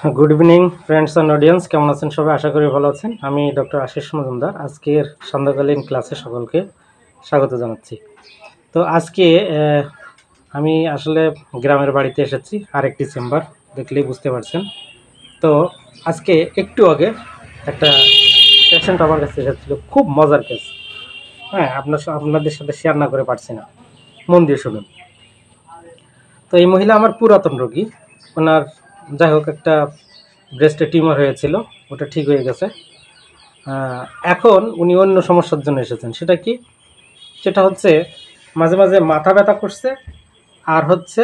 Good evening friends and audience केमन आছেন সবাই আশা করি ভালো আছেন। আমি ডক্টর আশিস মজুমদার আজকের সন্ধ্যাকালীন ক্লাসে সকলকে স্বাগত জানাচ্ছি। তো আজকে আমি আসলে গ্রামের বাড়িতে এসেছি, আরেকটি চেম্বার দেখলেই বুঝতে পারছেন। তো আজকে একটু আগে একটা পেশেন্ট আমার কাছে এসেছিল, খুব মজার কেস। হ্যাঁ, আপনাদের সাথে শেয়ার না করে পারছি না, মন দিয়ে শুনুন। তো এই মহিলা আমার পুরাতন রোগী, ওনার যাই হোক একটা ব্রেস্টে টিউমার হয়েছিল, ওটা ঠিক হয়ে গেছে। এখন উনি অন্য সমস্যার জন্য এসেছেন। সেটা কি? সেটা হচ্ছে মাঝে মাঝে মাথা ব্যথা করছে, আর হচ্ছে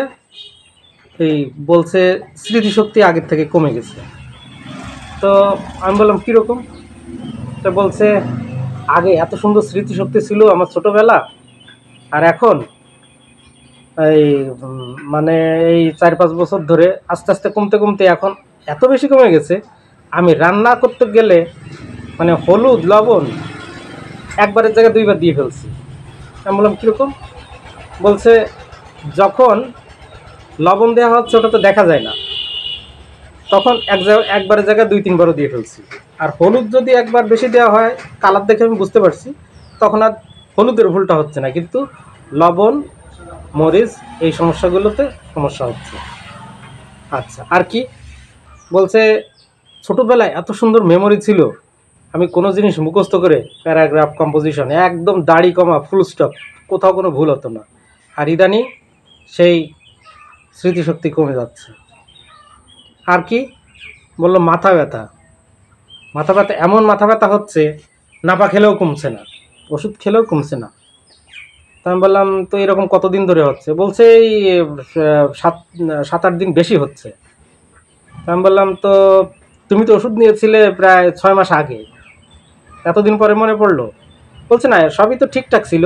এই বলছে স্মৃতিশক্তি আগের থেকে কমে গেছে। তো আমি বললাম কীরকম? তো বলছে আগে এত সুন্দর স্মৃতিশক্তি ছিল আমার ছোটোবেলা, আর এখন এই মানে এই 4-5 বছর ধরে আস্তে আস্তে কমতে কমতে এখন এত বেশি কমে গেছে, আমি রান্না করতে গেলে মানে হলুদ লবণ একবারের জায়গায় 2বার দিয়ে ফেলছি। আমি বললাম কীরকম? বলছে যখন লবণ দেওয়া হচ্ছে ওটা তো দেখা যায় না, তখন একবারের জায়গায় 2-3বারও দিয়ে ফেলছি। আর হলুদ যদি একবার বেশি দেওয়া হয়, কালার দেখে আমি বুঝতে পারছি, তখন আর হলুদের ভুলটা হচ্ছে না, কিন্তু লবণ মরিচ এই সমস্যাগুলোতে সমস্যা হচ্ছে। আচ্ছা, আর কি বলছে ছোটোবেলায় এত সুন্দর মেমোরি ছিল, আমি কোনো জিনিস মুখস্থ করে প্যারাগ্রাফ কম্পোজিশন একদম দাড়ি কমা ফুল স্টপ, কোথাও কোনো ভুল হতো না। আর ইদানিং সেই স্মৃতিশক্তি কমে যাচ্ছে। আর কি বললো? মাথা ব্যথা। মাথা ব্যথা, এমন মাথা ব্যথা হচ্ছে নাপা খেলেও কমছে না, ওষুধ খেলেও কমছে না। তো আমি বললাম তো এরকম কতদিন ধরে হচ্ছে? বলছে এই 7-8 দিন বেশি হচ্ছে। আমি বললাম তো তুমি তো ওষুধ নিয়েছিলে প্রায় 6 মাস আগে, এতদিন পরে মনে পড়লো? বলছে না, সবই তো ঠিকঠাক ছিল।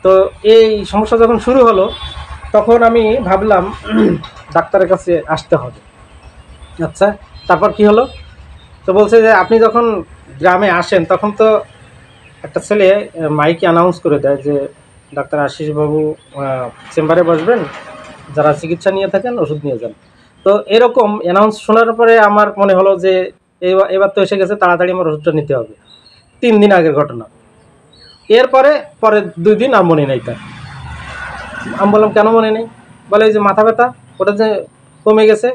তো এই সমস্যা যখন শুরু হলো তখন আমি ভাবলাম ডাক্তারের কাছে আসতে হবে। আচ্ছা, তারপর কি হলো? তো বলছে যে আপনি যখন গ্রামে আসেন তখন তো একটা ছেলে মাইকে অ্যানাউন্স করে দেয় যে ডাক্তার আশিসবাবু চেম্বারে বসবেন, যারা চিকিৎসা নিয়ে থাকেন ওষুধ নিয়ে যান। তো এরকম অ্যানাউন্স শোনার পরে আমার মনে হলো যে এবার তো এসে গেছে, তাড়াতাড়ি আমার ওষুধটা নিতে হবে। 3 দিন আগের ঘটনা। এরপরে পরের 2 দিন আর মনে নেই তার। আমি বললাম কেন মনে নেই? বলে এই যে মাথা ব্যথা, ওটা যে কমে গেছে।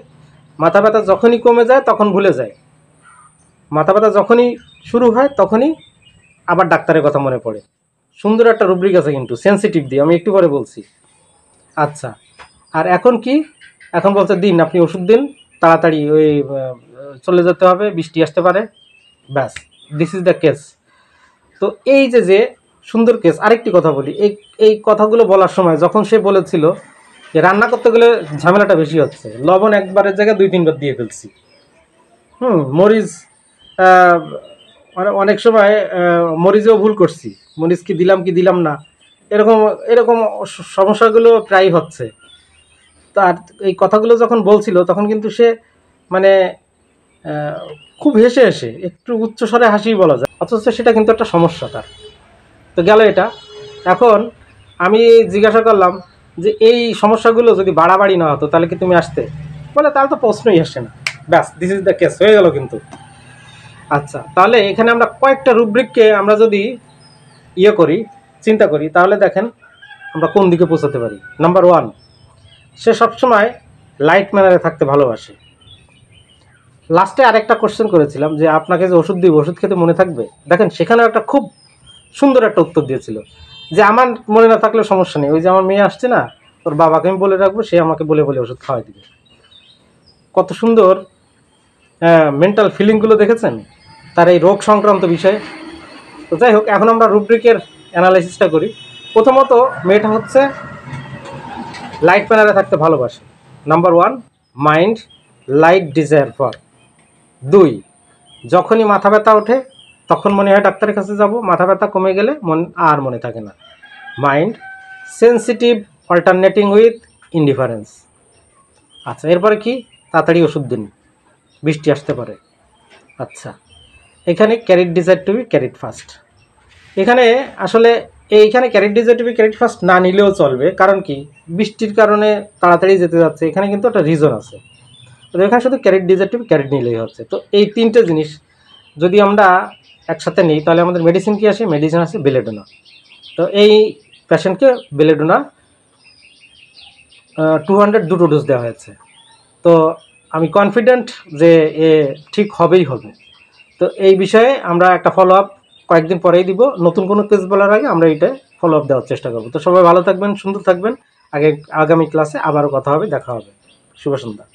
মাথা ব্যথা যখনই কমে যায় তখন ভুলে যায়, মাথা ব্যথা যখনই শুরু হয় তখনই আবার ডাক্তারের কথা মনে পড়ে। সুন্দর একটা রুব্রিক আছে কিন্তু, সেন্সিটিভ দিয়ে, আমি একটু পরে বলছি। আচ্ছা, আর এখন কি? এখন বলছে দিন, আপনি ওষুধ দিন, তাড়াতাড়ি ওই চলে যেতে হবে, বৃষ্টি আসতে পারে, ব্যাস, দিস ইজ দ্য কেস। তো এই যে সুন্দর কেস। আরেকটি কথা বলি, এই কথাগুলো বলার সময় যখন সে বলেছিল যে রান্না করতে গেলে ঝামেলাটা বেশি হচ্ছে, লবণ একবারের জায়গায় 2-3বার দিয়ে ফেলছি। মরিচ মানে অনেক সময় মরিচেও ভুল করছি, মরিচ কি দিলাম না, এরকম এরকম সমস্যাগুলো প্রায় হচ্ছে। তার এই কথাগুলো যখন বলছিল তখন কিন্তু সে মানে খুব হেসে হেসে, একটু উচ্চস্বরে হাসি বলা যায়, অথচ সেটা কিন্তু একটা সমস্যা তার। তো গেল এটা। এখন আমি জিজ্ঞাসা করলাম যে এই সমস্যাগুলো যদি বাড়াবাড়ি না হতো তাহলে কি তুমি আসতে? বলে তাহলে তো প্রশ্নই আসে না। ব্যাস, দিস ইজ দ্য কেস, হয়ে গেল কিন্তু। আচ্ছা, তাহলে এখানে আমরা কয়েকটা রুব্রিককে আমরা যদি করি, চিন্তা করি, তাহলে দেখেন আমরা কোন দিকে পৌঁছাতে পারি। নাম্বার 1, সে সবসময় লাইট ম্যানারে থাকতে ভালোবাসে। লাস্টে আরেকটা কোশ্চেন করেছিলাম যে আপনাকে যে ওষুধ দিব, ওষুধ খেতে মনে থাকবে? দেখেন সেখানেও একটা খুব সুন্দর একটা উত্তর দিয়েছিল যে আমার মনে না থাকলে সমস্যা নেই, ওই যে আমার মেয়ে আসছে না, ওর বাবাকে আমি বলে রাখবো, সে আমাকে বলে বলে ওষুধ খাওয়াই দিবে। কত সুন্দর মেন্টাল ফিলিংগুলো দেখেছেন তার এই রোগ সংক্রান্ত বিষয়ে। তো যাই হোক, এখন আমরা রুব্রিকের অ্যানালাইসিসটা করি। প্রথমত, মেয়েটা হচ্ছে লাইট ম্যানারে থাকতে ভালোবাসে। Number 1, mind light desire for. 2, যখনই মাথা ব্যথা ওঠে তখন মনে হয় ডাক্তারের কাছে যাব, মাথা ব্যথা কমে গেলে আর মনে থাকে না। Mind sensitive alternating with indifference. আচ্ছা, এরপরে কি? তাড়াতাড়ি ওষুধ দিন, বৃষ্টি আসতে পারে। আচ্ছা, এখানে carried desire to be carried fast. এখানে আসলে এইখানে carried desire to be carried fast না নিলেও চলবে, কারণ কি বৃষ্টির কারণে তাড়াতাড়ি যেতে যাচ্ছে, এখানে কিন্তু একটা রিজন আছে। তো এখানে শুধু ক্যারিড ডিজেটিভ ক্যারিড নিলেই হচ্ছে। তো এই তিনটে জিনিস যদি আমরা একসাথে নিই তাহলে আমাদের মেডিসিন কি আসে? মেডিসিন আসে বেলেডোনা। তো এই পেশেন্টকে বেলেডোনা 200 দুটো ডোজ দেওয়া হয়েছে। তো আমি কনফিডেন্ট যে এ ঠিক হবেই হবে। তো এই বিষয়ে আমরা একটা ফলো আপ কয়েকদিন পরেই দিব। নতুন কোনো কেস বলার আগে আমরা এটা ফলো আপ দেওয়ার চেষ্টা করবো। তো সবাই ভালো থাকবেন, সুন্দর থাকবেন। আগামী ক্লাসে আবারও কথা হবে, দেখা হবে। শুভ সন্ধ্যা।